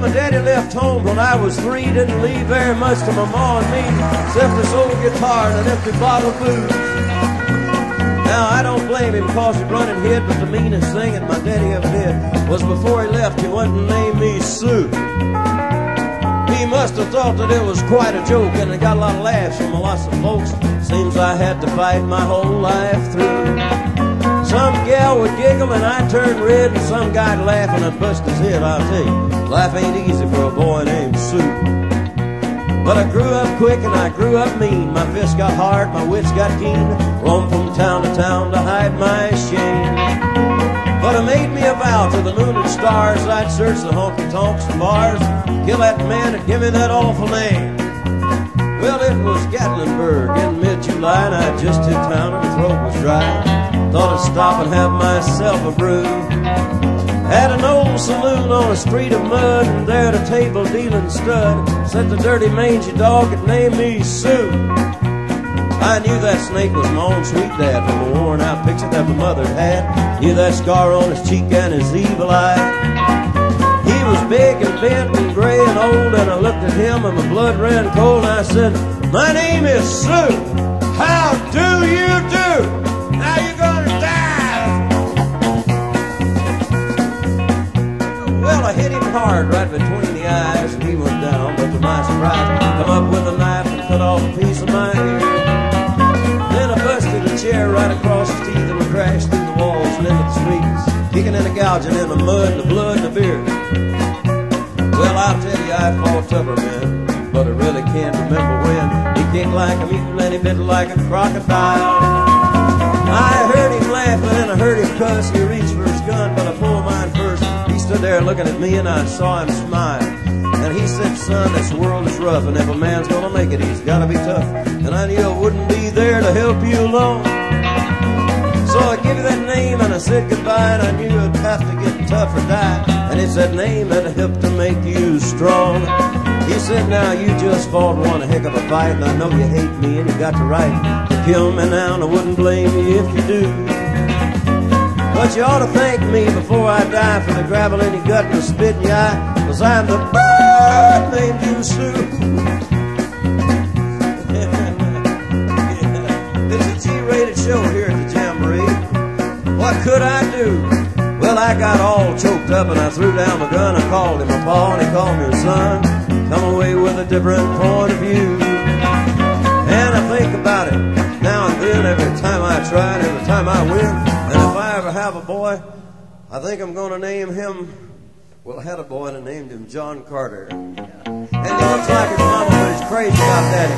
my daddy left home when I was 3. Didn't leave very much to my ma and me, except this old guitar and an empty bottle of booze. Now, I don't blame him cause he run and hid, but the meanest thing that my daddy ever did was before he left, he went and named me Sue. He must have thought that it was quite a joke, and it got a lot of laughs from lots of folks. Seems I had to fight my whole life through. Some gal would giggle and I'd turn red, and some guy'd laugh and I'd bust his head. I'll tell you, life ain't easy for a boy named Sue. But I grew up quick and I grew up mean. My fists got hard, my wits got keen. Roamed from town to town to hide my shame. But I made me a vow to the moon and stars, I'd search the honky-tonks and bars, kill that man and give me that awful name. Well, it was Gatlinburg in mid-July, and I just hit town and my throat was dry. Thought I'd stop and have myself a brew. Had an old saloon on a street of mud, and there at a table dealing stud sat the dirty mangy dog that named me Sue. I knew that snake was my own sweet dad from a worn out picture that my mother had. Knew that scar on his cheek and his evil eye. He was big and bent and gray and old, and I looked at him and my blood ran cold, and I said, "My name is Sue. How do you do? Now you're gonna die." Well, I hit him hard right between the eyes, and he went down, but to my surprise, come up with a knife and cut off a piece of my ear. Then I busted a chair right across his teeth, and we crashed through the walls and into the streets, kicking and a gouging in the mud and the blood and the beer. Well, I'll tell you, I fought tougher men, but I really can't remember when. He kicked like a mule and he bit like a crocodile. I heard him laughing and I heard him cuss. He reached for his gun, but I pulled mine first. He stood there looking at me and I saw him smile. And he said, "Son, this world is rough, and if a man's gonna make it, he's gotta be tough." And I knew I wouldn't be there to help you along. So I gave you that name and I said goodbye, and I knew I'd have to get tough or die. And it's that name that helped to make you strong. He said, "Now you just fought one heck of a fight, and I know you hate me and you got the right to kill me now, and I wouldn't blame you if you do. But you ought to thank me before I die for the gravel in your gut and the spit in your eye, 'cause I'm the bird named you Sue." It's a G-rated show here at the Jamboree. What could I do? Well, I got all choked up and I threw down my gun. I called him a pa and he called me a son. Come away with a different point of view. And I think about it now and then, every time I try and every time I win. And if I ever have a boy, I think I'm going to name him, well, I had a boy and I named him John Carter. And he looks like his mama, but he's crazy about daddy.